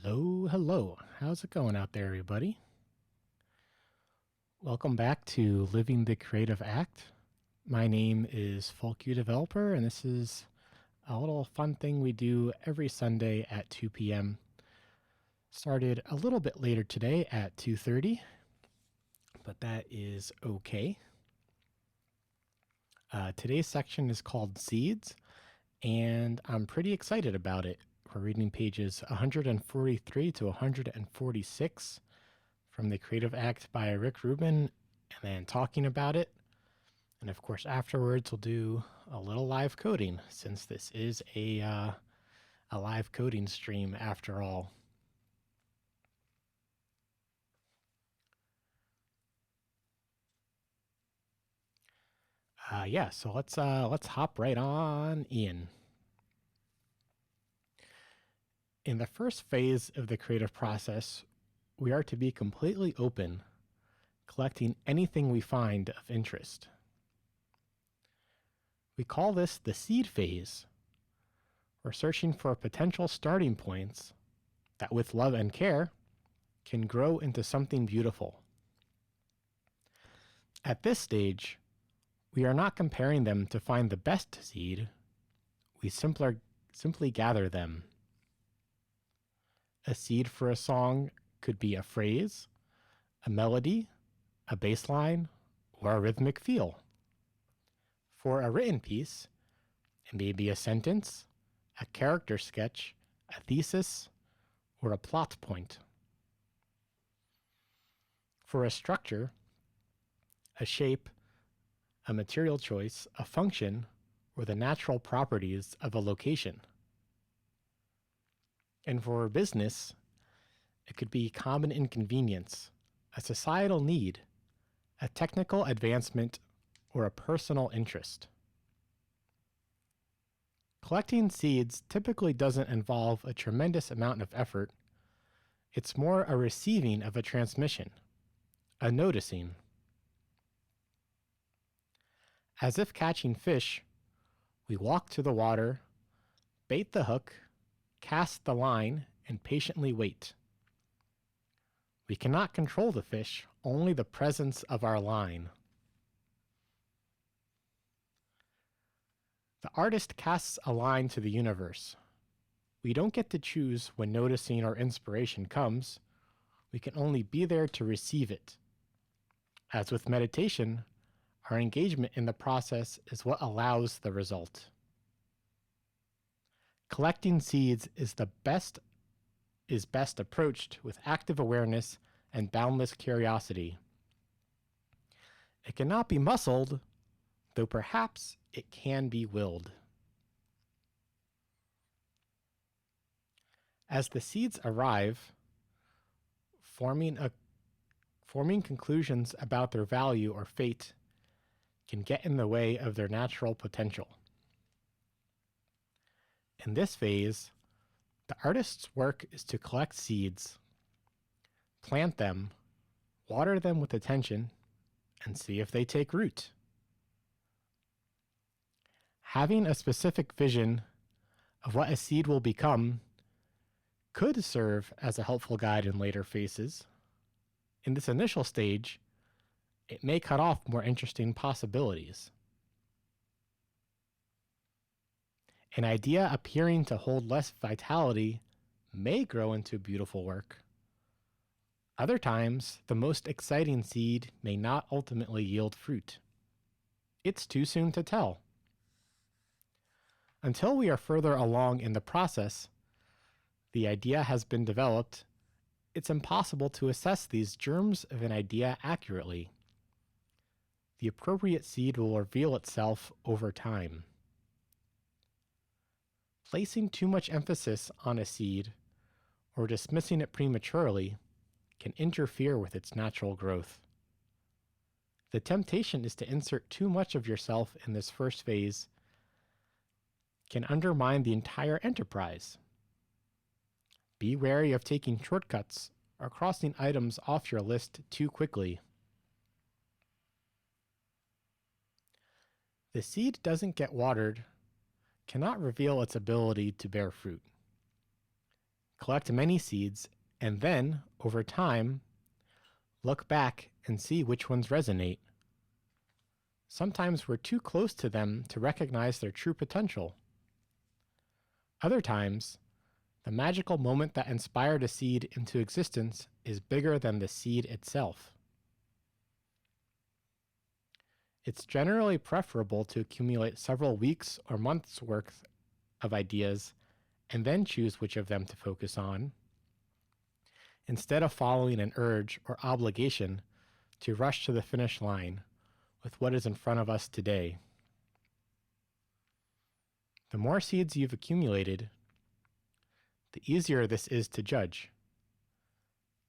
Hello, hello. How's it going out there, everybody? Welcome back to Living the Creative Act. My name is FolkU Developer, and this is a little fun thing we do every Sunday at 2 p.m. Started a little bit later today at 2:30, but that is okay. Today's section is called Seeds, and I'm pretty excited about it. We're reading pages 143 to 146 from the Creative Act by Rick Rubin, and then talking about it. And of course, afterwards, we'll do a little live coding, since this is a live coding stream after all. So let's hop right on in. In the first phase of the creative process, we are to be completely open, collecting anything we find of interest. We call this the seed phase. We're searching for potential starting points that, with love and care, can grow into something beautiful. At this stage, we are not comparing them to find the best seed. We simply gather them. A seed for a song could be a phrase, a melody, a bass line, or a rhythmic feel. For a written piece, it may be a sentence, a character sketch, a thesis, or a plot point. For a structure, a shape, a material choice, a function, or the natural properties of a location. And for a business, it could be common inconvenience, a societal need, a technical advancement, or a personal interest. Collecting seeds typically doesn't involve a tremendous amount of effort. It's more a receiving of a transmission, a noticing. As if catching fish, we walk to the water, bait the hook, cast the line, and patiently wait. We cannot control the fish, only the presence of our line. The artist casts a line to the universe. We don't get to choose when noticing or inspiration comes. We can only be there to receive it. As with meditation, our engagement in the process is what allows the result. Collecting seeds is best approached with active awareness and boundless curiosity. It cannot be muscled, though perhaps it can be willed. As the seeds arrive, forming conclusions about their value or fate can get in the way of their natural potential. In this phase, the artist's work is to collect seeds, plant them, water them with attention, and see if they take root. Having a specific vision of what a seed will become could serve as a helpful guide in later phases. In this initial stage, it may cut off more interesting possibilities. An idea appearing to hold less vitality may grow into beautiful work. Other times, the most exciting seed may not ultimately yield fruit. It's too soon to tell. Until we are further along in the process, the idea has been developed, it's impossible to assess these germs of an idea accurately. The appropriate seed will reveal itself over time. Placing too much emphasis on a seed or dismissing it prematurely can interfere with its natural growth. The temptation is to insert too much of yourself in this first phase can undermine the entire enterprise. Be wary of taking shortcuts or crossing items off your list too quickly. The seed doesn't get watered, cannot reveal its ability to bear fruit. Collect many seeds, and then, over time, look back and see which ones resonate. Sometimes we're too close to them to recognize their true potential. Other times, the magical moment that inspired a seed into existence is bigger than the seed itself. It's generally preferable to accumulate several weeks or months' worth of ideas and then choose which of them to focus on, instead of following an urge or obligation to rush to the finish line with what is in front of us today. The more seeds you've accumulated, the easier this is to judge.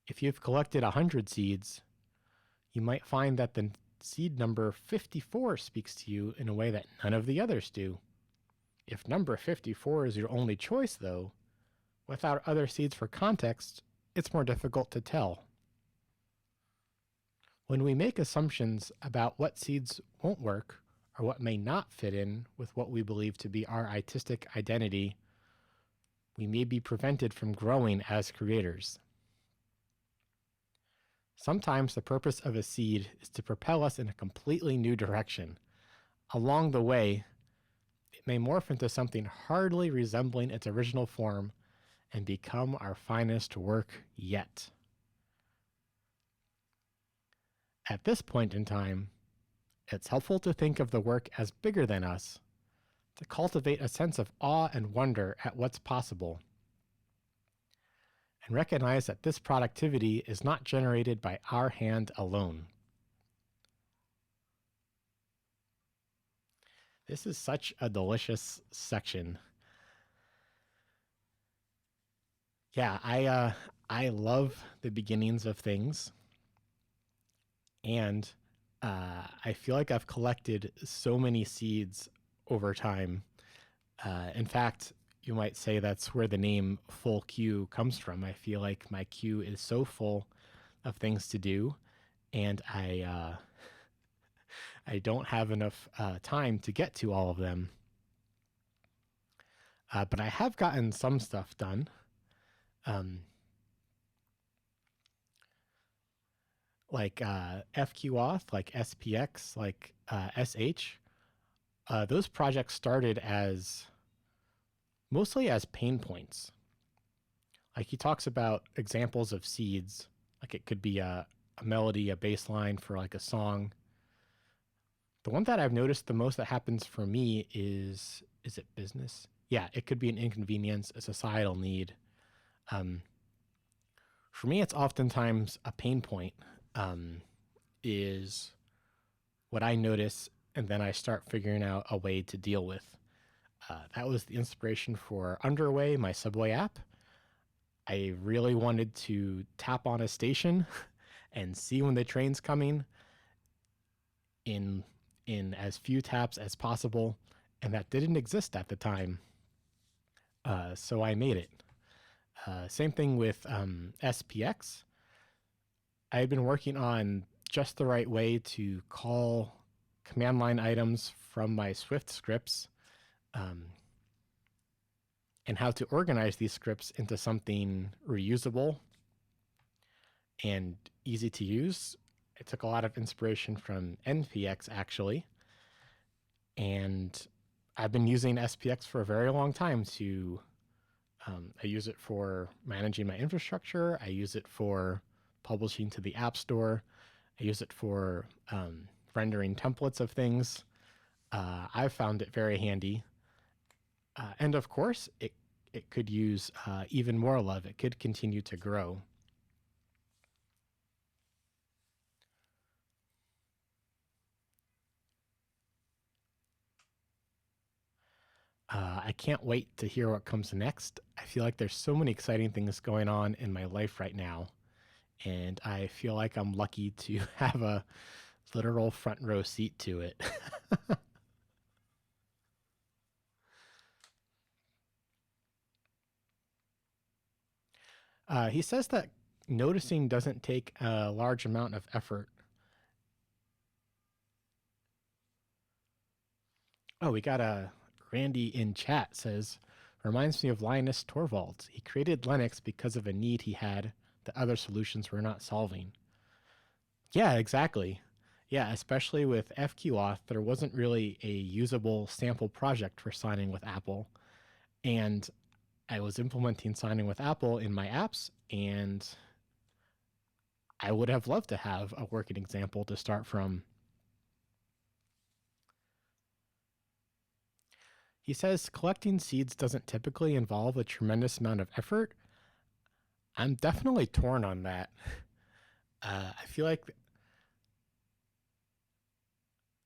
If you've collected 100 seeds, you might find that the seed number 54 speaks to you in a way that none of the others do. If number 54 is your only choice, though, without other seeds for context, it's more difficult to tell. When we make assumptions about what seeds won't work or what may not fit in with what we believe to be our artistic identity, we may be prevented from growing as creators. Sometimes the purpose of a seed is to propel us in a completely new direction. Along the way, it may morph into something hardly resembling its original form and become our finest work yet. At this point in time, it's helpful to think of the work as bigger than us, to cultivate a sense of awe and wonder at what's possible, and recognize that this productivity is not generated by our hand alone. This is such a delicious section. Yeah, I love the beginnings of things, and I feel like I've collected so many seeds over time. In fact, you might say that's where the name Full Queue comes from. I feel like my queue is so full of things to do, and I don't have enough time to get to all of them. But I have gotten some stuff done. Like FQauth, like SPX, like SH. Those projects started as mostly as pain points. Like he talks about examples of seeds, like it could be a melody, a bass line for like a song. The one that I've noticed the most that happens for me is it business? Yeah, it could be an inconvenience, a societal need. For me, it's oftentimes a pain point, is what I notice, and then I start figuring out a way to deal with. That was the inspiration for Underway, my subway app. I really wanted to tap on a station and see when the train's coming in as few taps as possible, and that didn't exist at the time. So I made it. Same thing with SPX. I had been working on just the right way to call command line items from my Swift scripts, and how to organize these scripts into something reusable and easy to use. I took a lot of inspiration from NPX, actually, and I've been using SPX for a very long time I use it for managing my infrastructure. I use it for publishing to the App Store. I use it for rendering templates of things. I've found it very handy. And of course, it could use even more love. It could continue to grow. I can't wait to hear what comes next. I feel like there's so many exciting things going on in my life right now, and I feel like I'm lucky to have a literal front row seat to it. He says that noticing doesn't take a large amount of effort. Oh, we got a Randy in chat says, Reminds me of Linus Torvalds. He created Linux because of a need he had that other solutions were not solving. Yeah, exactly. Yeah, especially with FQauth, there wasn't really a usable sample project for signing with Apple. And I was implementing signing with Apple in my apps, and I would have loved to have a working example to start from. He says collecting seeds doesn't typically involve a tremendous amount of effort. I'm definitely torn on that.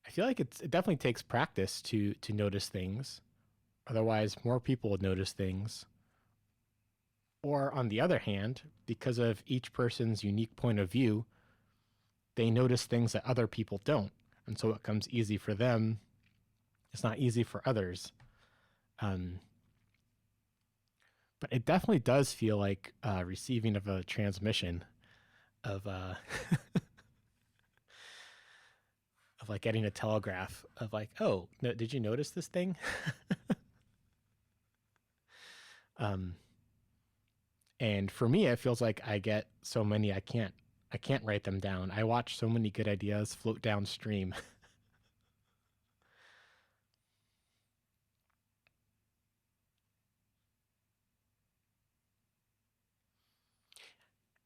I feel like it definitely takes practice to notice things. Otherwise, more people would notice things. Or on the other hand, because of each person's unique point of view, they notice things that other people don't, and so it comes easy for them. It's not easy for others. Um, but it definitely does feel like receiving of a transmission of of like getting a telegraph of like, oh, no, did you notice this thing? um, and for me, it feels like I get so many I can't write them down. I watch so many good ideas float downstream.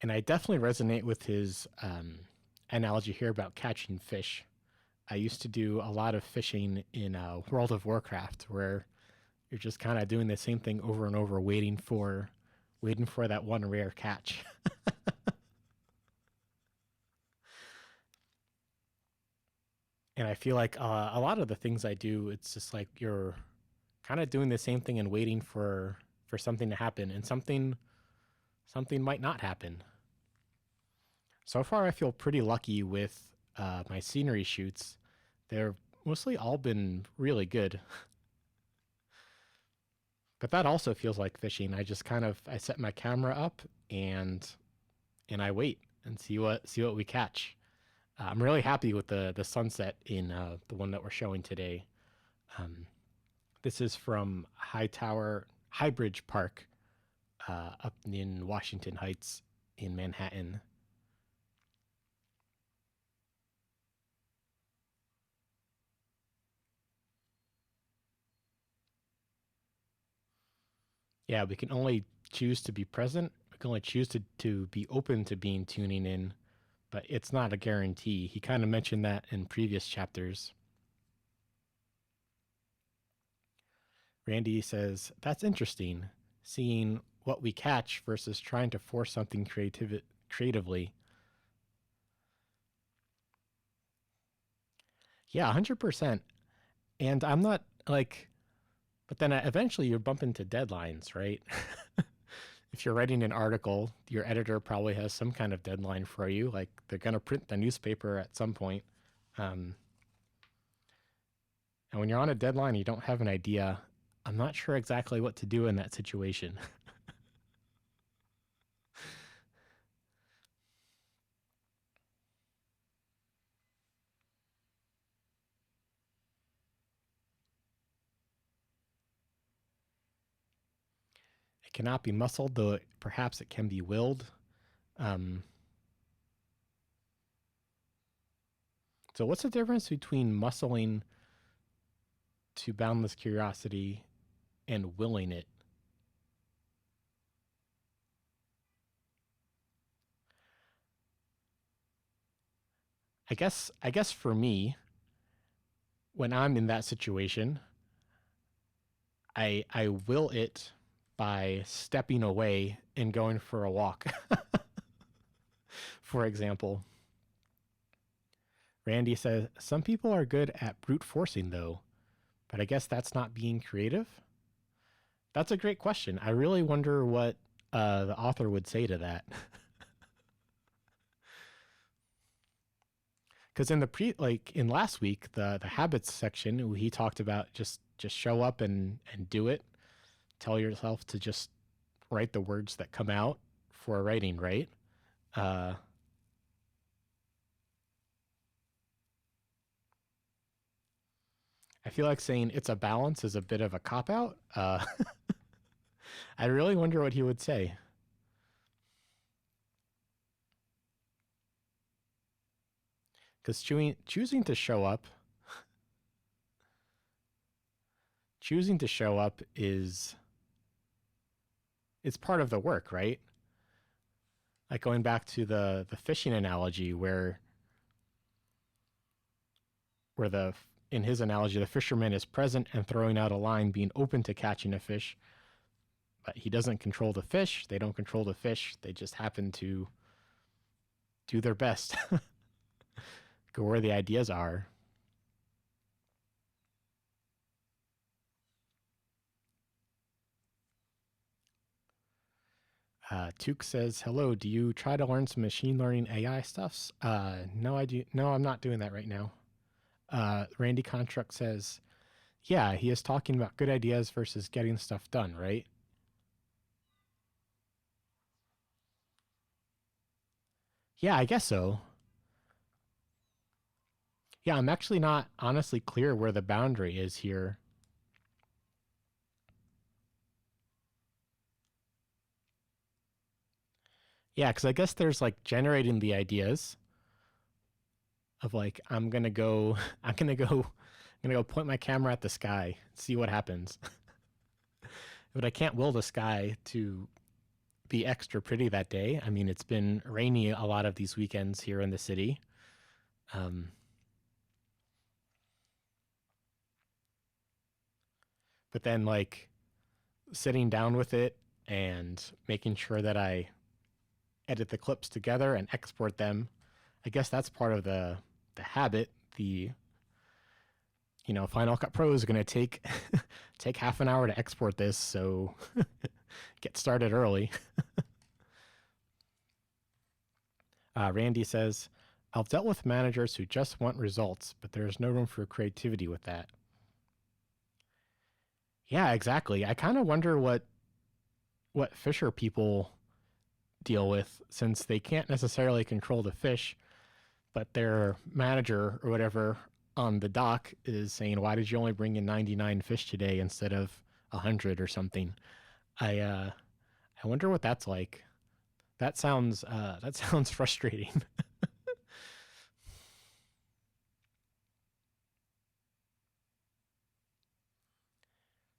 And I definitely resonate with his analogy here about catching fish. I used to do a lot of fishing in World of Warcraft, where you're just kind of doing the same thing over and over, waiting for that one rare catch. And I feel like a lot of the things I do, it's just like you're kind of doing the same thing and waiting for something to happen, and something might not happen. So far, I feel pretty lucky with my scenery shoots. They're mostly all been really good. But that also feels like fishing. I just kind of I set my camera up and I wait and see what we catch. I'm really happy with the sunset in the one that we're showing today. Um, this is from Highbridge Park up in Washington Heights in Manhattan. Yeah, we can only choose to be present. We can only choose to be open to being tuning in, but it's not a guarantee. He kind of mentioned that in previous chapters. Randy says, that's interesting, seeing what we catch versus trying to force something creatively. Yeah, 100%. And I'm not like, but then eventually you bump into deadlines, right? If you're writing an article, your editor probably has some kind of deadline for you. Like they're going to print the newspaper at some point. Um, and when you're on a deadline, you don't have an idea. I'm not sure exactly what to do in that situation. It cannot be muscled, though perhaps it can be willed. Um, so, what's the difference between muscling to boundless curiosity and willing it? I guess for me, when I'm in that situation, I will it by stepping away and going for a walk. For example, Randy says some people are good at brute forcing though, but I guess that's not being creative. That's a great question. I really wonder what the author would say to that. Because in the like in last week, the habits section, he talked about just show up and do it. Tell yourself to just write the words that come out for writing, right? Uh, I feel like saying it's a balance is a bit of a cop out. I really wonder what he would say. Because choosing to show up is it's part of the work, right? Like going back to the fishing analogy, where the in his analogy the fisherman is present and throwing out a line, being open to catching a fish, but he doesn't control the fish. They don't control the fish. They just happen to do their best, go where the ideas are. Took says, "Hello. Do you try to learn some machine learning AI stuffs?" No, I do. No, I'm not doing that right now. Randy Contract says, "Yeah, he is talking about good ideas versus getting stuff done, right?" Yeah, I guess so. Yeah, I'm actually not honestly clear where the boundary is here. Yeah, because I guess there's like generating the ideas of like I'm gonna go point my camera at the sky, see what happens. But I can't will the sky to be extra pretty that day. I mean, it's been rainy a lot of these weekends here in the city. Um, but then like sitting down with it and making sure that I edit the clips together and export them. I guess that's part of the habit. The Final Cut Pro is going to take take half an hour to export this, so get started early. Randy says, "I've dealt with managers who just want results, but there is no room for creativity with that." Yeah, exactly. I kind of wonder what fisher people deal with, since they can't necessarily control the fish, but their manager or whatever on the dock is saying, "Why did you only bring in 99 fish today instead of 100 or something?" I wonder what that's like. That sounds frustrating.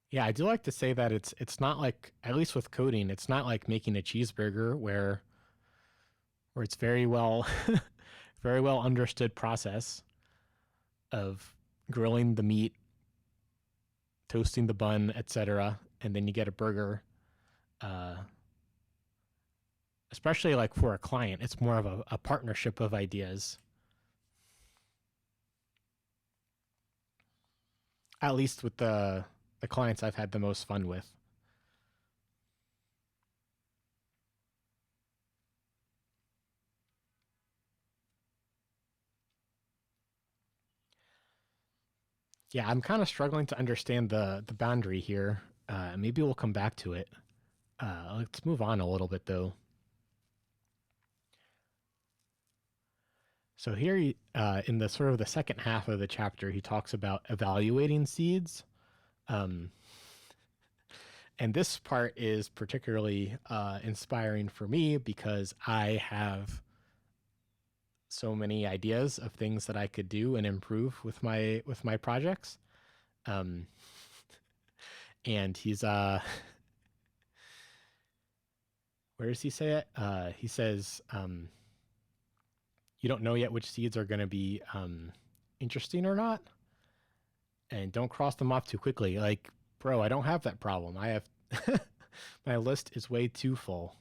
Yeah, I do like to say that it's not like, at least with coding, it's not like making a cheeseburger where it's very well very well understood process of grilling the meat, toasting the bun, etc., and then you get a burger. Uh, Especially like for a client, it's more of a partnership of ideas. At least with the clients I've had the most fun with. Yeah, I'm kind of struggling to understand the boundary here. Maybe we'll come back to it. Let's move on a little bit though. So here, in the sort of the second half of the chapter, he talks about evaluating seeds. Um, and this part is particularly inspiring for me because I have so many ideas of things that I could do and improve with my projects. Um, and he's where does he say it? He says, "You don't know yet which seeds are going to be interesting or not, and don't cross them off too quickly." Like, bro, I don't have that problem. I have my list is way too full.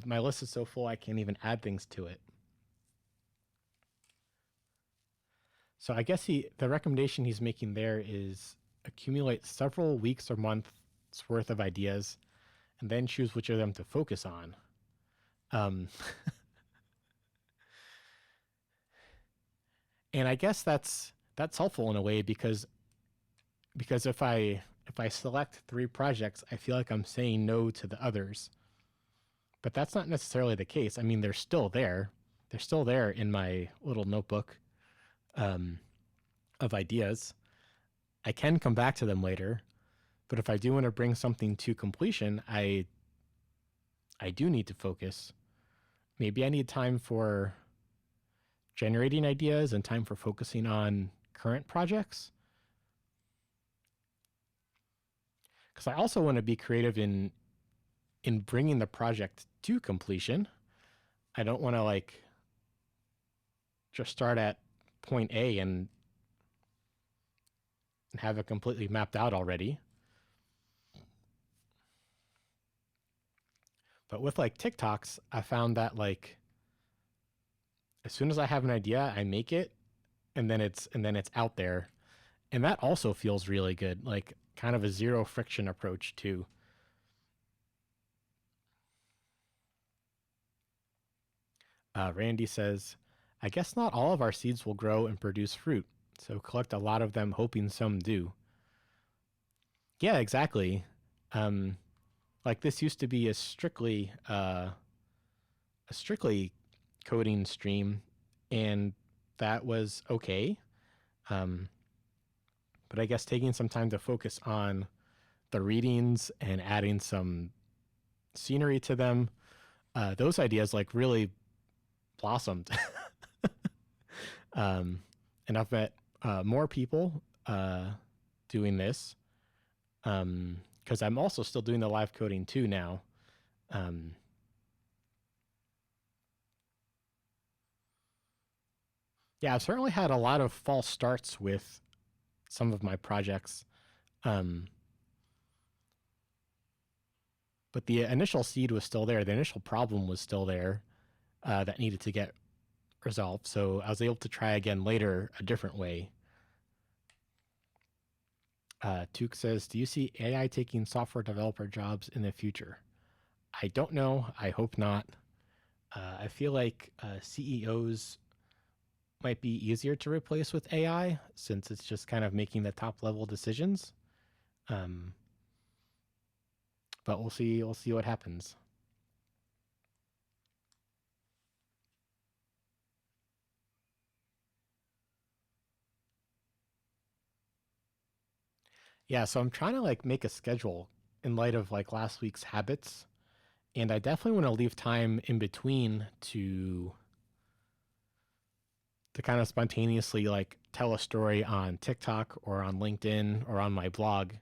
My list is so full I can't even add things to it. So I guess the recommendation he's making there is accumulate several weeks or months worth of ideas and then choose which of them to focus on. Um, and I guess that's helpful in a way because if I select three projects, I feel like I'm saying no to the others. But that's not necessarily the case. I mean, they're still there. They're still there in my little notebook um, of ideas. I can come back to them later, But if I do want to bring something to completion, I do need to focus. Maybe I need time for generating ideas and time for focusing on current projects. Because I also want to be creative in bringing the project to completion. I don't want to like just start at point A and have it completely mapped out already. But with like TikToks, I found that like as soon as I have an idea, I make it and then it's out there. And that also feels really good, like kind of a zero friction approach too. Randy says, I guess not all of our seeds will grow and produce fruit, so collect a lot of them hoping some do. Yeah, exactly. Um, like this used to be a strictly coding stream, and that was okay. Um, but I guess taking some time to focus on the readings and adding some scenery to them, those ideas like really blossomed. um, and I've met more people doing this because I'm also still doing the live coding too now. Um, yeah, I've certainly had a lot of false starts with some of my projects. Um, but the initial seed was still there. The initial problem was still there that needed to get resolved. So I was able to try again later a different way. Tuke says, do you see AI taking software developer jobs in the future? I don't know. I hope not. I feel like CEOs might be easier to replace with AI since it's just kind of making the top level decisions. Um, but we'll see. We'll see what happens. Yeah, so I'm trying to like make a schedule in light of like last week's habits, and I definitely want to leave time in between to kind of spontaneously like tell a story on TikTok or on LinkedIn or on my blog.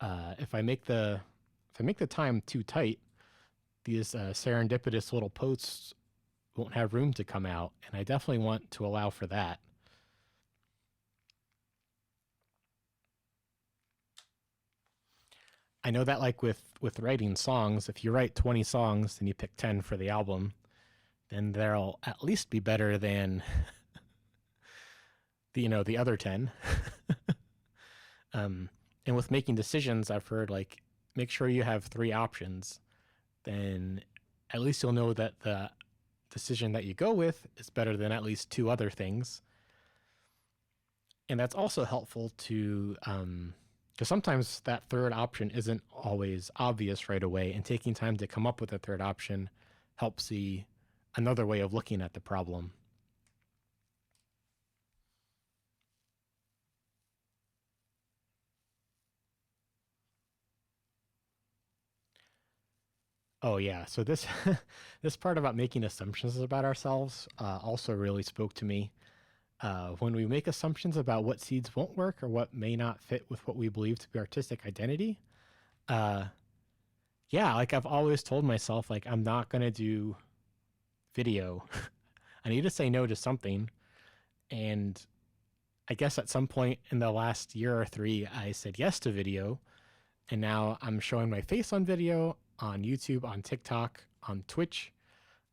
If I make the time too tight, these serendipitous little posts won't have room to come out, and I definitely want to allow for that. I know that like with writing songs, if you write 20 songs and you pick 10 for the album, then they'll at least be better than the other 10. um, and with making decisions, I've heard like make sure you have three options. Then at least you'll know that the decision that you go with is better than at least two other things. And that's also helpful to because sometimes that third option isn't always obvious right away, and taking time to come up with a third option helps see another way of looking at the problem. Oh yeah, so this this part about making assumptions about ourselves also really spoke to me. When we make assumptions about what seeds won't work or what may not fit with what we believe to be artistic identity, uh, yeah, like I've always told myself, like I'm not gonna do video. I need to say no to something, and I guess at some point in the last year or three, I said yes to video, and now I'm showing my face on video on YouTube, on TikTok, on Twitch.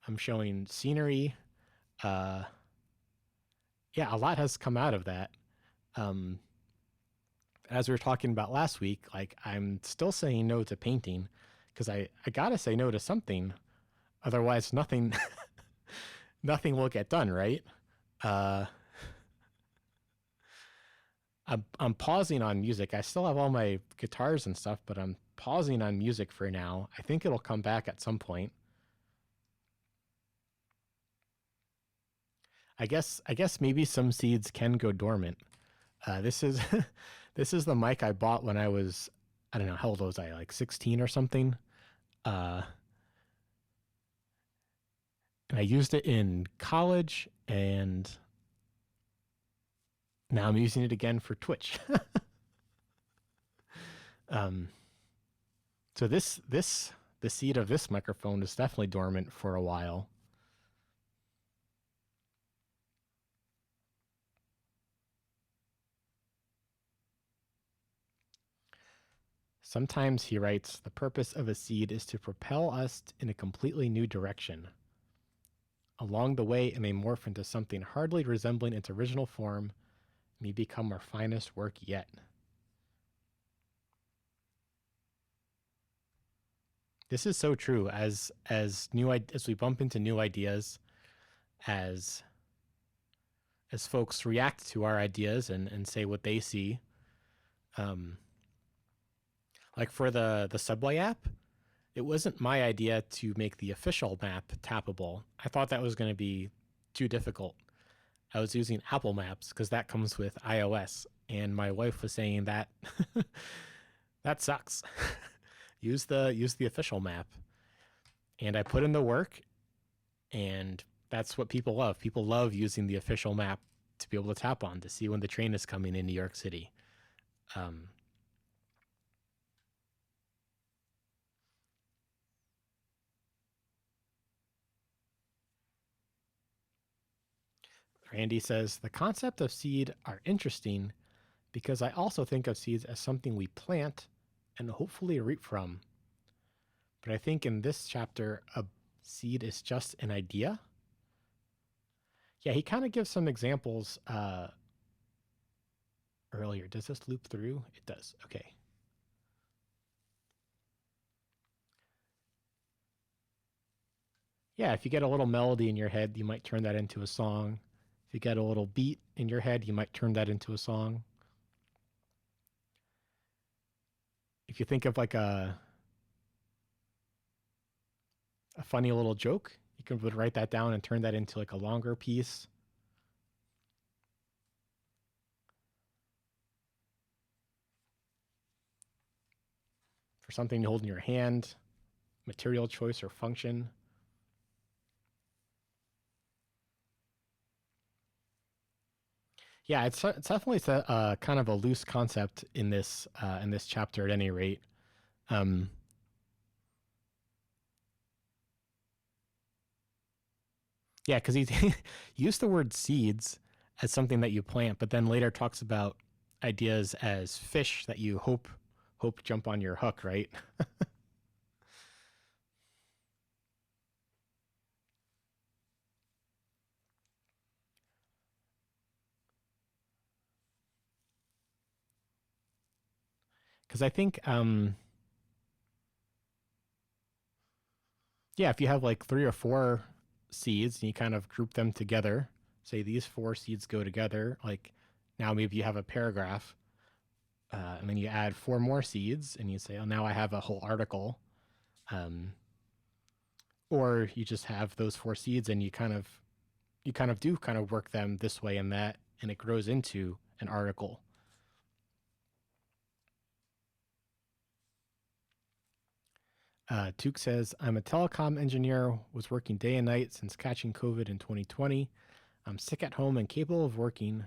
I'm showing scenery. Uh, yeah, a lot has come out of that. Um, as we were talking about last week, like I'm still saying no to painting because I gotta say no to something, otherwise nothing nothing will get done, right? Uh, I'm pausing on music. I still have all my guitars and stuff, but I'm pausing on music for now. I think it'll come back at some point. I guess maybe some seeds can go dormant. This is this is the mic I bought when I was I don't know, how old was I, like 16 or something? Uh, and I used it in college, and now I'm using it again for Twitch. um, so the seed of this microphone is definitely dormant for a while. Sometimes he writes, the purpose of a seed is to propel us in a completely new direction. Along the way, it may morph into something hardly resembling its original form, may become our finest work yet. This is so true. As we bump into new ideas, as folks react to our ideas and say what they see, um, like for the Subway app, it wasn't my idea to make the official map tappable. I thought that was going to be too difficult. I was using Apple Maps because that comes with iOS, and my wife was saying that that sucks. use the official map, and I put in the work, and that's what people love. People love using the official map to be able to tap on to see when the train is coming in New York City. Um, Randy says the concept of seed are interesting because I also think of seeds as something we plant and hopefully reap from. But I think in this chapter, a seed is just an idea. Yeah, he kind of gives some examples earlier. Does this loop through? It does. Okay. Yeah, if you get a little melody in your head, you might turn that into a song. If you get a little beat in your head, you might turn that into a song. If you think of like a funny little joke, you can write that down and turn that into like a longer piece. For something you hold in your hand, material choice or function. Yeah, it's definitely a kind of a loose concept in this chapter at any rate. Um, yeah, because he used the word seeds as something that you plant, but then later talks about ideas as fish that you hope jump on your hook, right? Because I think, yeah, if you have like 3 or 4 seeds and you kind of group them together, say these 4 seeds go together, like now maybe you have a paragraph, and then you add 4 more seeds and you say, oh, now I have a whole article. Or you just have those 4 seeds and you kind of do kind of work them this way and that, and it grows into an article. Tuke says, I'm a telecom engineer, was working day and night since catching COVID in 2020. I'm sick at home and capable of working,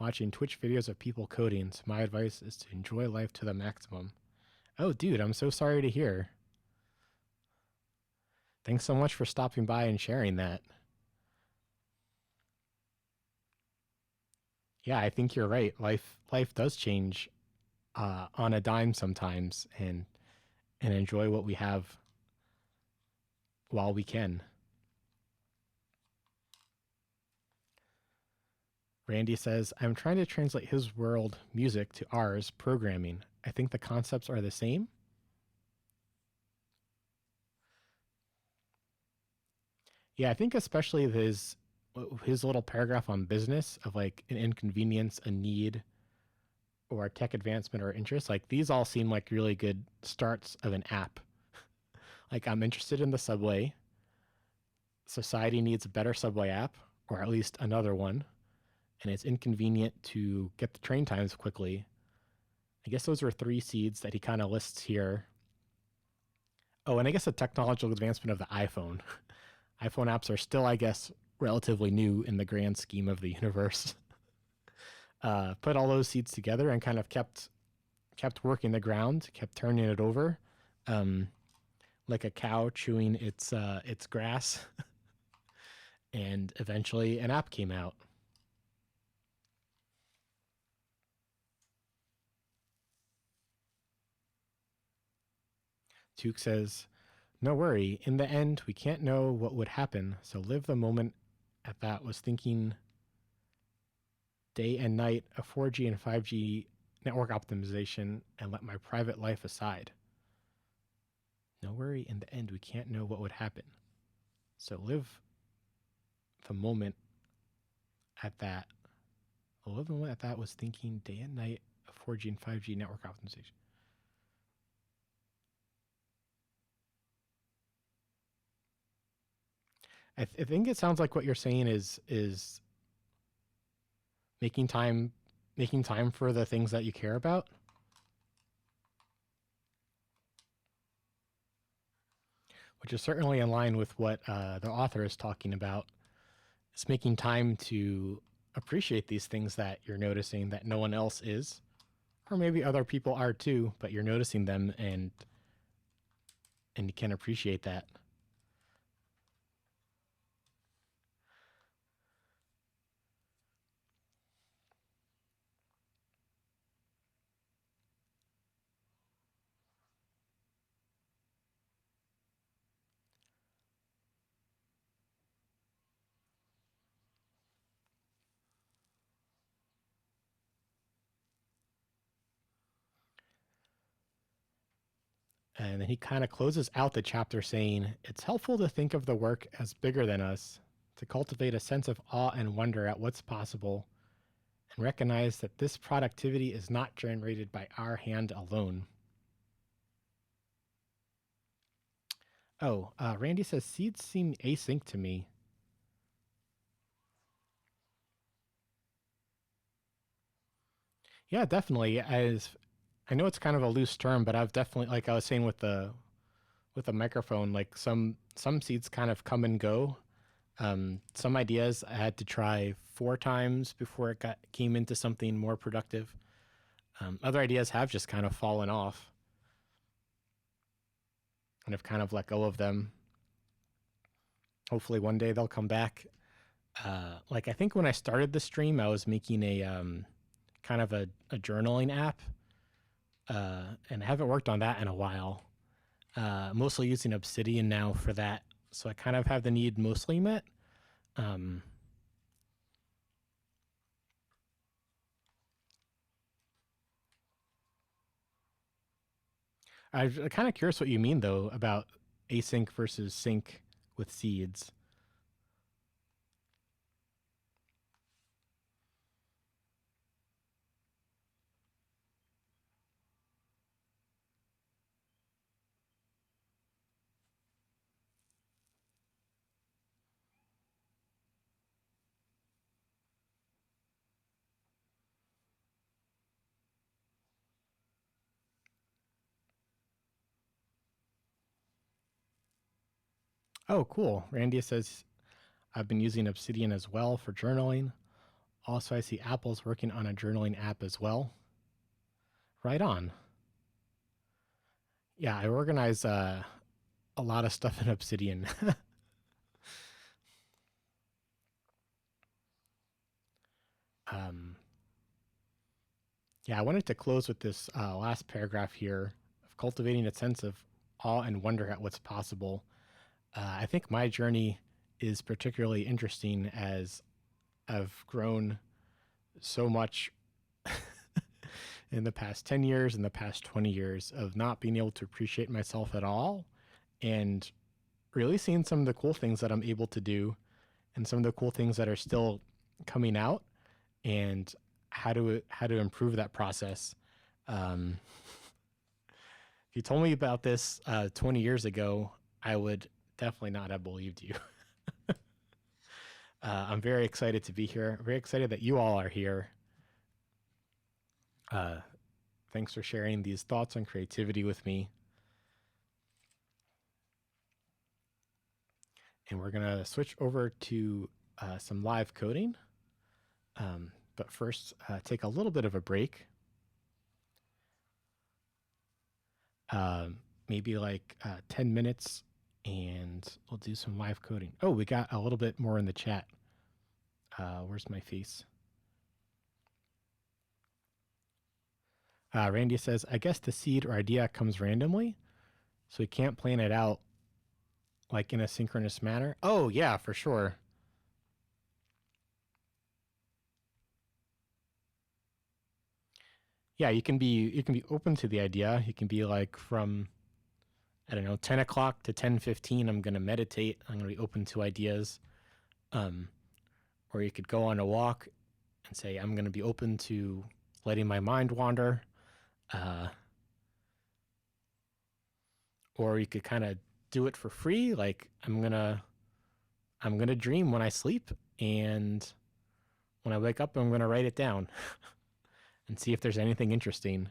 watching Twitch videos of people coding, so my advice is to enjoy life to the maximum. Oh, dude, I'm so sorry to hear. Thanks so much for stopping by and sharing that. Yeah, I think you're right. Life does change on a dime sometimes, and enjoy what we have while we can. Randy says, I'm trying to translate his world music to ours programming. I think the concepts are the same. Yeah, I think especially his little paragraph on business of like an inconvenience, a need, or a tech advancement or interest. Like these all seem like really good starts of an app. Like I'm interested in the subway. Society needs a better subway app, or at least another one. And it's inconvenient to get the train times quickly. I guess those were 3 seeds that he kind of lists here. Oh, and I guess the technological advancement of the iPhone. iPhone apps are still, I guess, relatively new in the grand scheme of the universe. Put all those seeds together and kind of kept working the ground, kept turning it over, um, like a cow chewing its grass, and eventually an app came out. Tuke says, "No worry. In the end, we can't know what would happen, so live the moment." At that was thinking day and night of 4G and 5G network optimization and let my private life aside. No worry, in the end, we can't know what would happen. So live the moment at that. Live the moment at that was thinking day and night of 4G and 5G network optimization. I think it sounds like what you're saying is making time for the things that you care about, which is certainly in line with what the author is talking about. It's making time to appreciate these things that you're noticing that no one else is, or maybe other people are too, but you're noticing them and you can appreciate that. And then he kind of closes out the chapter saying, "It's helpful to think of the work as bigger than us, to cultivate a sense of awe and wonder at what's possible, and recognize that this productivity is not generated by our hand alone." Oh, Randy says seeds seem async to me. Yeah, definitely. As I know it's kind of a loose term, but I've definitely, like I was saying with the microphone, like some seeds kind of come and go. Some ideas I had to try 4 times before it came into something more productive. Other ideas have just kind of fallen off, and I've kind of let go of them. Hopefully, one day they'll come back. Like I think when I started the stream, I was making a kind of a journaling app, and I haven't worked on that in a while. Mostly using Obsidian now for that, so I kind of have the need mostly met. Um, I'm kind of curious what you mean though about async versus sync with seeds. Oh, cool. Randy says I've been using Obsidian as well for journaling. Also, I see Apple's working on a journaling app as well. Right on. Yeah, I organize a lot of stuff in Obsidian. um, yeah, I wanted to close with this last paragraph here of cultivating a sense of awe and wonder at what's possible. I think my journey is particularly interesting as I've grown so much in the past 10 years, in the past 20 years of not being able to appreciate myself at all, and really seeing some of the cool things that I'm able to do and some of the cool things that are still coming out, and how to improve that process. Um, if you told me about this 20 years ago, I would definitely not have believed you. I'm very excited to be here. Very excited that you all are here. Uh, Thanks for sharing these thoughts on creativity with me. And we're going to switch over to some live coding. But first, take a little bit of a break. Maybe like 10 minutes, and we'll do some live coding. Oh, we got a little bit more in the chat. Where's my face? Randy says, I guess the seed or idea comes randomly, so we can't plan it out like in a synchronous manner. Oh, yeah, for sure. Yeah, you can be open to the idea. You can be like from, I don't know, 10 o'clock to 10:15. I'm gonna meditate. I'm gonna be open to ideas. Or you could go on a walk and say, I'm gonna be open to letting my mind wander. Or you could kind of do it for free, like I'm gonna dream when I sleep, and when I wake up I'm gonna write it down and see if there's anything interesting.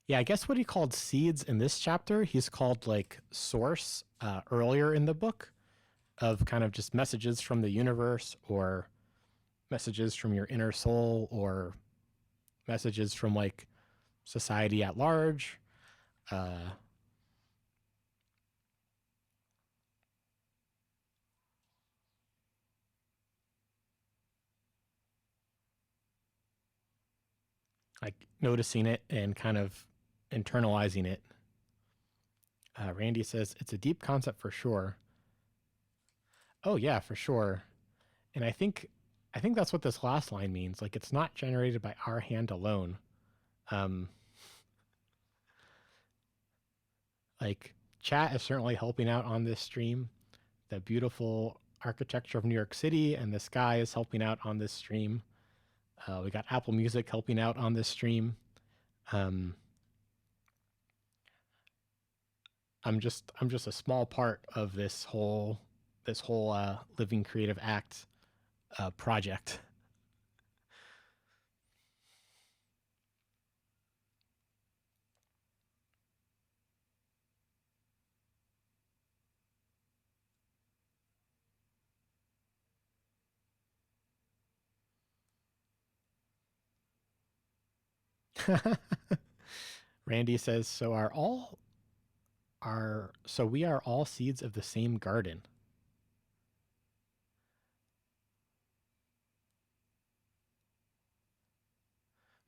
Yeah, I guess what he called seeds in this chapter, he's called like source earlier in the book, of kind of just messages from the universe, or messages from your inner soul, or messages from like society at large. Like noticing it and kind of internalizing it. Randy says it's a deep concept for sure. Oh yeah, for sure. And I think that's what this last line means. Like it's not generated by our hand alone. Um, like chat is certainly helping out on this stream. The beautiful architecture of New York City and the sky is helping out on this stream. We got Apple Music helping out on this stream. I'm just a small part of this whole living creative act project. Randy says, so we are all seeds of the same garden.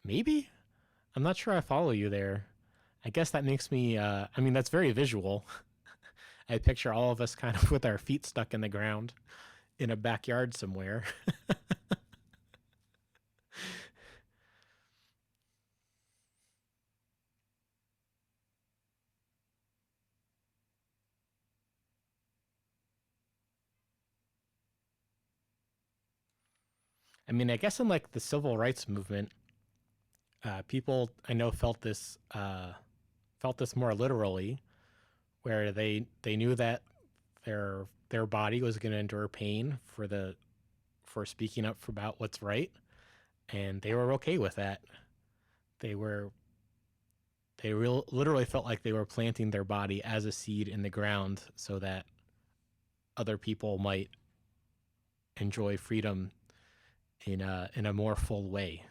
Maybe? I'm not sure I follow you there. I guess that makes me I mean that's very visual. I picture all of us kind of with our feet stuck in the ground in a backyard somewhere. I mean, I guess in like the civil rights movement, people I know felt this more literally, where they knew that their body was going to endure pain for speaking up for about what's right, and they were okay with that. They were literally felt like they were planting their body as a seed in the ground so that other people might enjoy freedom in a more full way.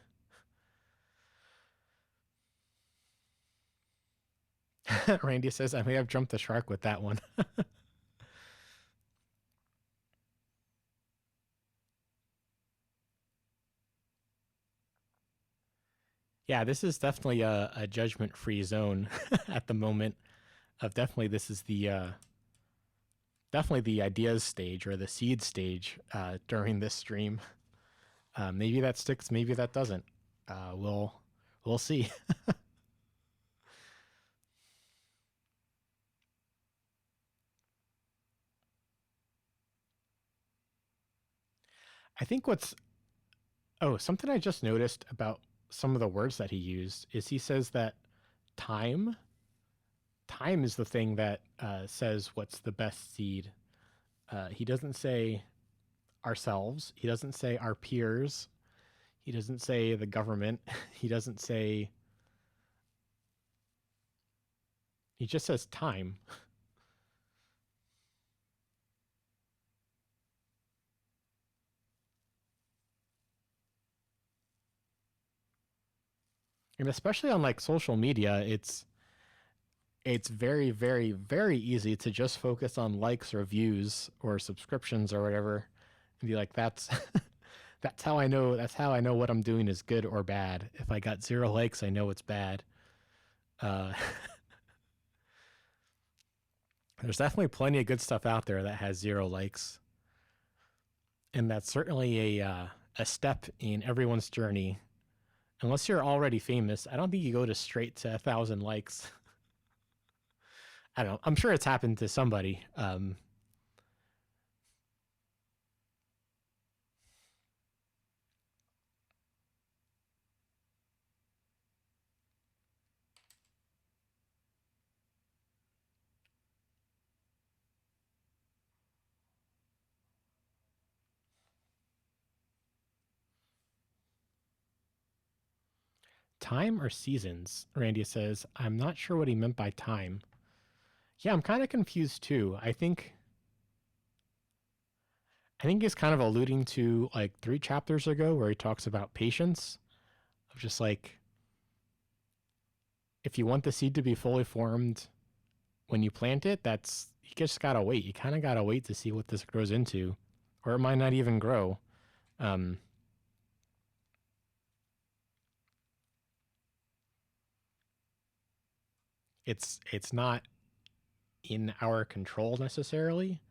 Randy says I may have jumped the shark with that one. Yeah, this is definitely a judgment-free zone at the moment. Of definitely, this is the definitely the ideas stage or the seed stage during this stream. Maybe that sticks, maybe that doesn't. We'll see. I think something I just noticed about some of the words that he used is he says that time Time is the thing that says what's the best seed. He doesn't say ourselves. He doesn't say our peers. He doesn't say the government. He doesn't say. He just says time. And especially on like social media, it's very, very, very easy to just focus on likes or views or subscriptions or whatever, and be like, that's how I know what I'm doing is good or bad. If I got 0 likes, I know it's bad. Uh, there's definitely plenty of good stuff out there that has 0 likes, and that's certainly a step in everyone's journey. Unless you're already famous, I don't think you go to straight to 1,000 likes. I don't know. I'm sure it's happened to somebody. Time or seasons? Randy says, I'm not sure what he meant by time. Yeah, I'm kind of confused too. I think he's kind of alluding to like 3 chapters ago where he talks about patience of just like if you want the seed to be fully formed when you plant it, that's you just gotta wait. You kind of gotta wait to see what this grows into, or it might not even grow. Um, it's not in our control necessarily.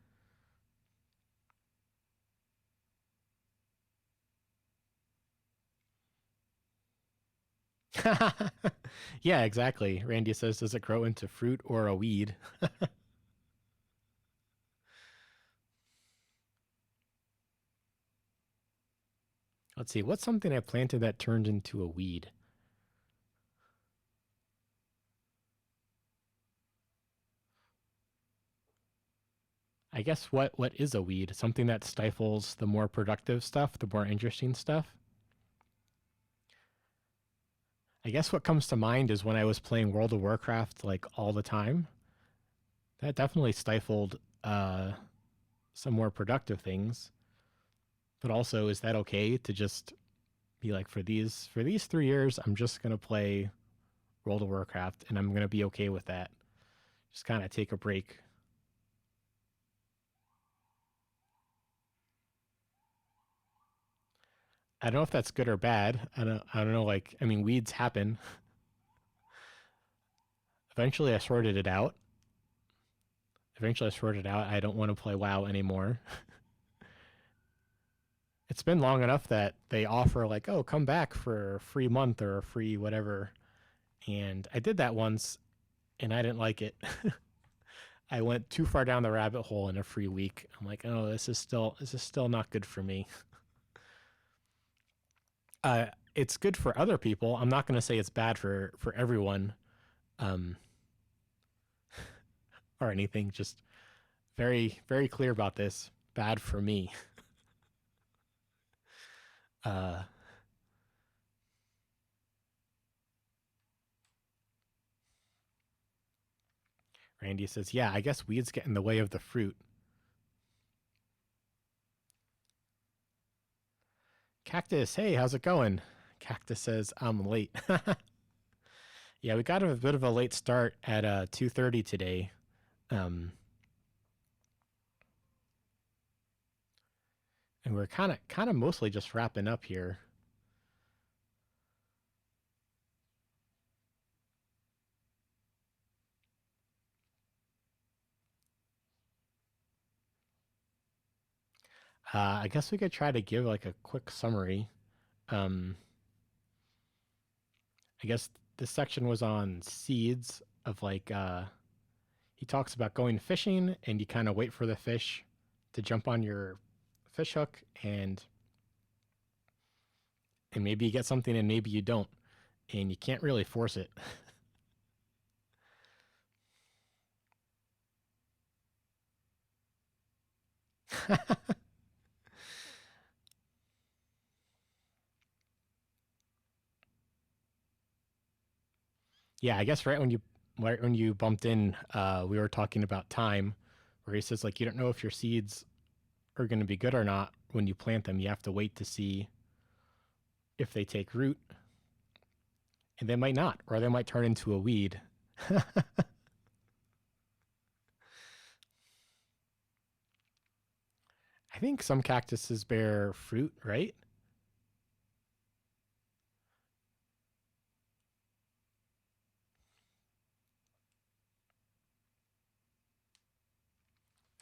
Yeah, exactly. Randy says, does it grow into fruit or a weed? Let's see. What's something I planted that turned into a weed? I guess what is a weed? Something that stifles the more productive stuff, the more interesting stuff. I guess what comes to mind is when I was playing World of Warcraft like all the time. That definitely stifled some more productive things. But also, is that okay to just be like for these 3 years, I'm just gonna play World of Warcraft and I'm gonna be okay with that. Just kind of take a break. I don't know if that's good or bad. I don't know. Like, I mean, weeds happen. Eventually, I sorted it out. I don't want to play WoW anymore. It's been long enough that they offer like, oh, come back for a free month or a free whatever. And I did that once, and I didn't like it. I went too far down the rabbit hole in a free week. I'm like, oh, this is still not good for me. It's good for other people. I'm not going to say it's bad for everyone, um, or anything. Just very very clear about this. Bad for me. Uh, Randy says, yeah, I guess weeds get in the way of the fruit. Cactus, hey, how's it going? Cactus says, I'm late. Yeah, we got a bit of a late start at 2:30 today. Um, and we're kind of mostly just wrapping up here. I guess we could try to give like a quick summary. Um, I guess this section was on seeds of like he talks about going fishing and you kind of wait for the fish to jump on your fish hook and maybe you get something and maybe you don't and you can't really force it. Yeah, I guess right when you bumped in, we were talking about time, where he says like you don't know if your seeds are going to be good or not when you plant them. You have to wait to see if they take root, and they might not, or they might turn into a weed. I think some cactuses bear fruit, right?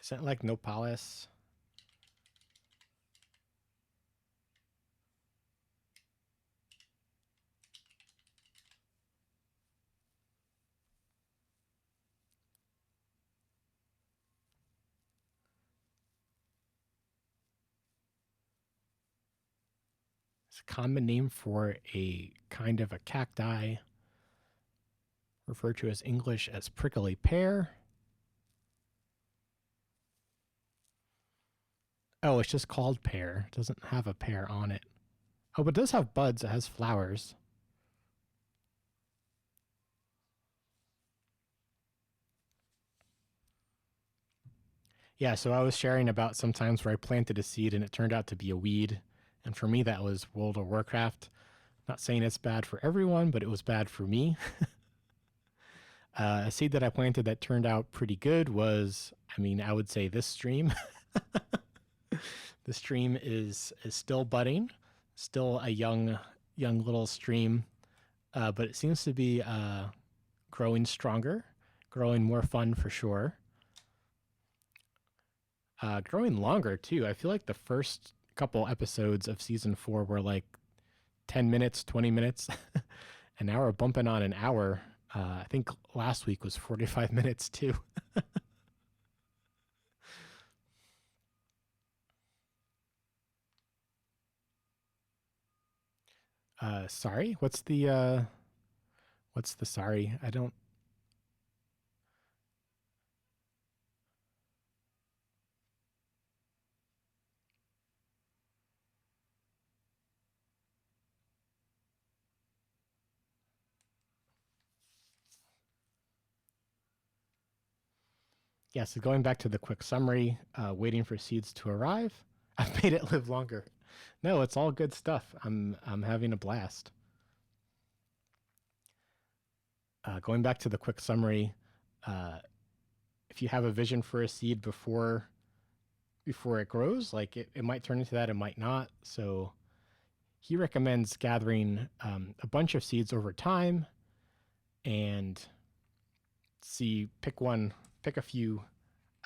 Isn't it like nopales? It's a common name for a kind of a cacti, referred to as English as prickly pear. Oh, it's just called pear. It doesn't have a pear on it. Oh, but it does have buds. It has flowers. Yeah, so I was sharing about sometimes where I planted a seed and it turned out to be a weed. And for me, that was World of Warcraft. Not saying it's bad for everyone, but it was bad for me. A seed that I planted that turned out pretty good was, I mean, I would say this stream. The stream is still budding, still a young little stream, but it seems to be growing stronger, growing more fun for sure. Growing longer too. I feel like the first couple episodes of season 4 were like 10 minutes, 20 minutes, and now we're bumping on an hour. I think last week was 45 minutes too. Sorry, what's the sorry? I don't. Yeah, so going back to the quick summary, waiting for seeds to arrive. I've made it live longer. No, it's all good stuff. I'm having a blast. Going back to the quick summary, uh, if you have a vision for a seed before it grows, like it might turn into that, it might not. So he recommends gathering a bunch of seeds over time and pick a few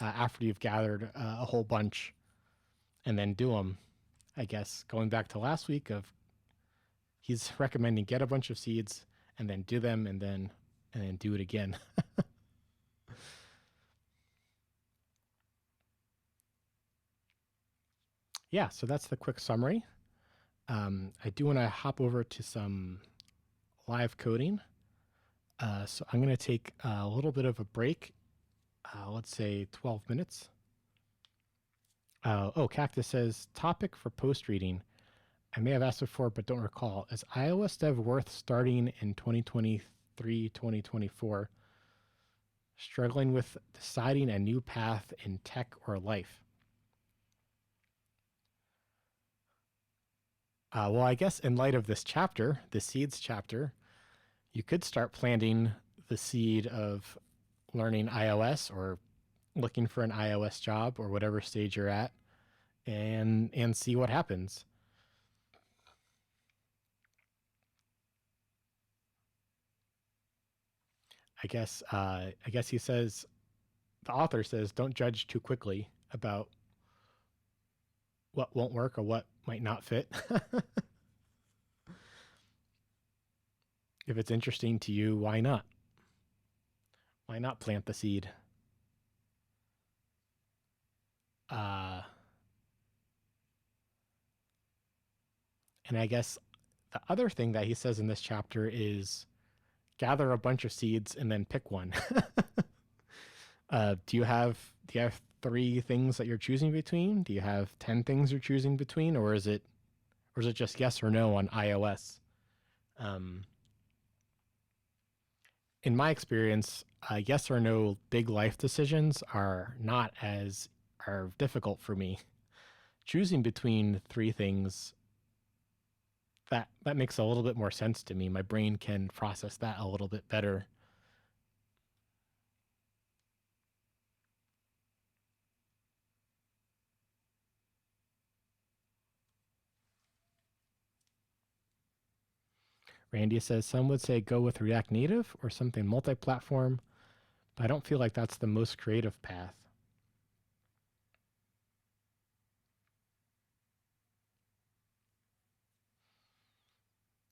after you've gathered a whole bunch, and then do them. I guess going back to last week of he's recommending get a bunch of seeds and then do them and then do it again. Yeah, so that's the quick summary. I do want to hop over to some live coding. So I'm going to take a little bit of a break, let's say 12 minutes. Cactus says topic for post reading. I may have asked before, but don't recall. Is iOS dev worth starting in 2023, 2024? Struggling with deciding a new path in tech or life? Well, I guess in light of this chapter, the seeds chapter, you could start planting the seed of learning iOS or looking for an iOS job or whatever stage you're at, and see what happens. I guess he says the author says don't judge too quickly about what won't work or what might not fit. If it's interesting to you, why not? Why not plant the seed? Uh, and I guess the other thing that he says in this chapter is gather a bunch of seeds and then pick one. Do you have three things that you're choosing between? Do you have 10 things you're choosing between, or is it just yes or no on iOS? Um, in my experience, yes or no big life decisions are difficult for me. Choosing between three things, that makes a little bit more sense to me. My brain can process that a little bit better. Randy says some would say go with React Native or something multi-platform, but I don't feel like that's the most creative path.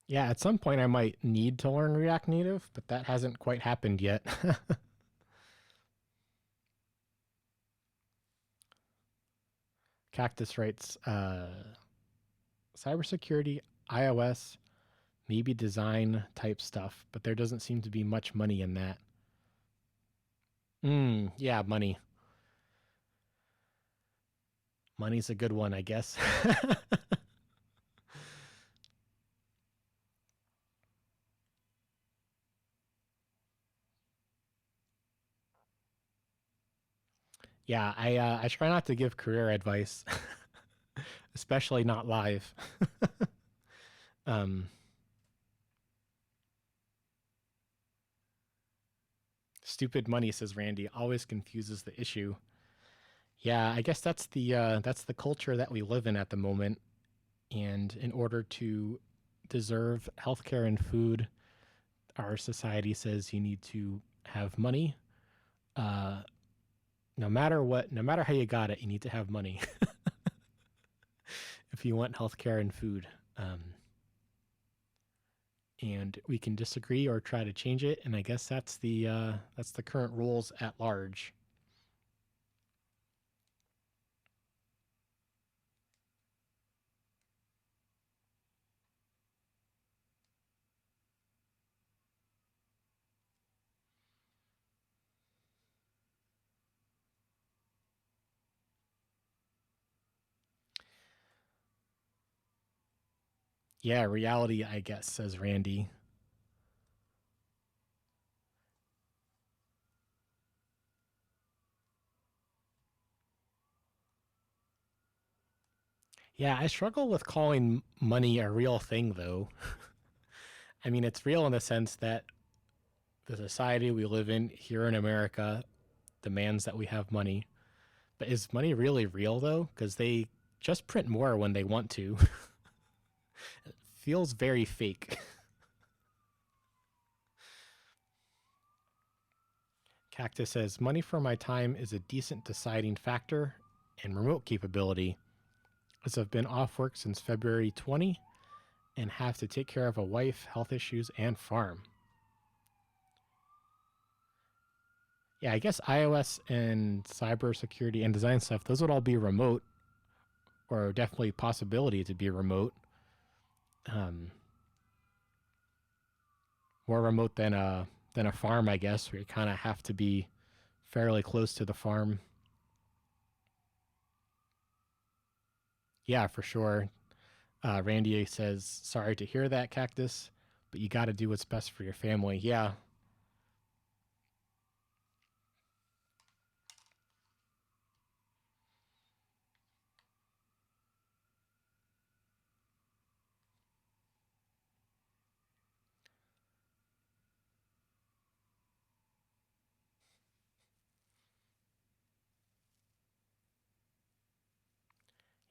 Yeah, at some point I might need to learn React Native, but that hasn't quite happened yet. Cactus writes, cybersecurity, iOS, maybe design type stuff, but there doesn't seem to be much money in that. Yeah, money. Money's a good one, I guess. Yeah, I try not to give career advice, especially not live. um, Stupid money, says Randy, always confuses the issue. Yeah, I guess that's the culture that we live in at the moment. And in order to deserve healthcare and food, our society says you need to have money. Uh, no matter what, no matter how you got it, you need to have money if you want healthcare and food. And we can disagree or try to change it. And I guess that's the current rules at large. Yeah, reality, I guess, says Randy. Yeah, I struggle with calling money a real thing, though. I mean, it's real in the sense that the society we live in here in America demands that we have money. But is money really real, though? Because they just print more when they want to. It feels very fake. Cactus says money for my time is a decent deciding factor, and remote capability, as I've been off work since February 20 and have to take care of a wife, health issues, and farm. Yeah, I guess iOS and cybersecurity and design stuff, those would all be remote, or definitely possibility to be remote. Um, More remote than a farm, I guess, where you kind of have to be fairly close to the farm. Yeah, for sure. Randy says, "Sorry to hear that, Cactus, but you got to do what's best for your family." Yeah,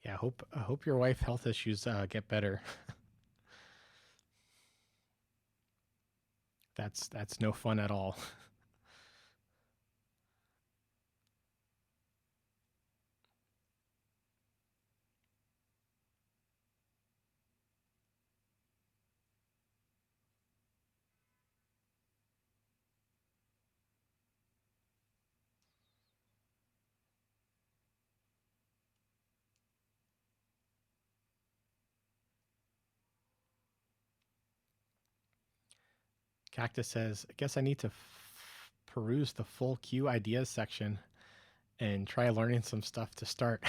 yeah. I hope your wife health issues get better. That's no fun at all. Cactus says, "I guess I need to peruse the full Q ideas section and try learning some stuff to start.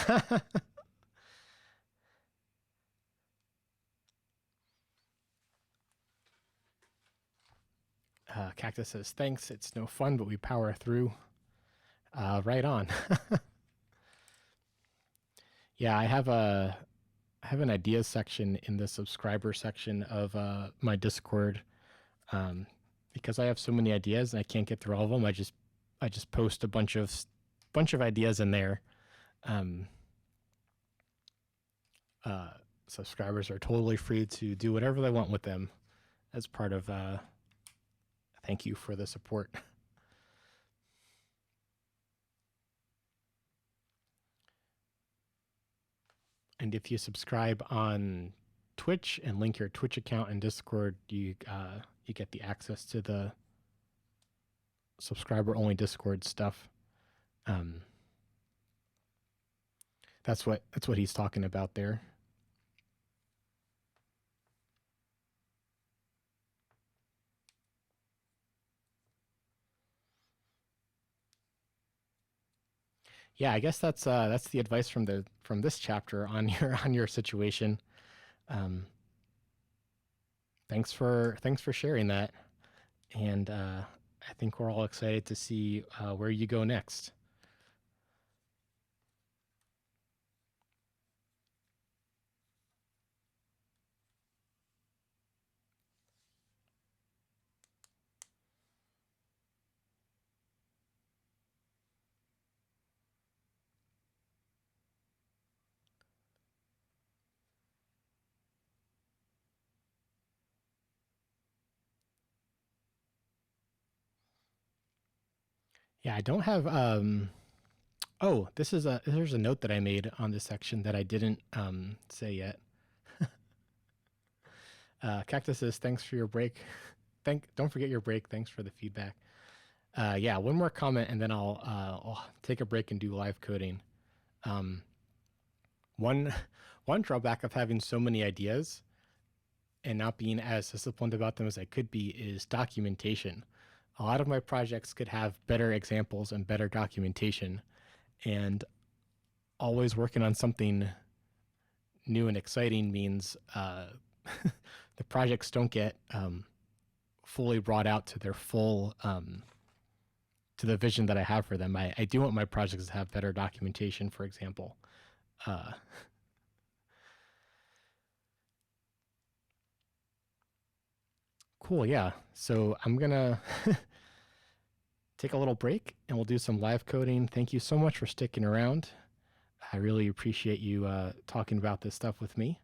Cactus says, thanks. It's no fun, but we power through. Right on. Yeah, I have an ideas section in the subscriber section of my Discord, um, because I have so many ideas and I can't get through all of them. I just post a bunch of ideas in there. Um, uh, Subscribers are totally free to do whatever they want with them as part of thank you for the support. And if you subscribe on Twitch and link your Twitch account and Discord, you get the access to the subscriber only Discord stuff. That's what he's talking about there. Yeah, I guess that's the advice from this chapter on your situation. Um, thanks for sharing that, and I think we're all excited to see where you go next. Yeah, I don't have. Oh, there's a note that I made on this section that I didn't say yet. Cactus says, "Thanks for your break. Don't forget your break. Thanks for the feedback." Yeah, one more comment, and then I'll take a break and do live coding. Um, one one drawback of having so many ideas and not being as disciplined about them as I could be is documentation. A lot of my projects could have better examples and better documentation, and always working on something new and exciting means the projects don't get fully brought out to their full to the vision that I have for them. I do want my projects to have better documentation, for example. Uh, cool, yeah. So I'm gonna take a little break and we'll do some live coding. Thank you so much for sticking around. I really appreciate you talking about this stuff with me.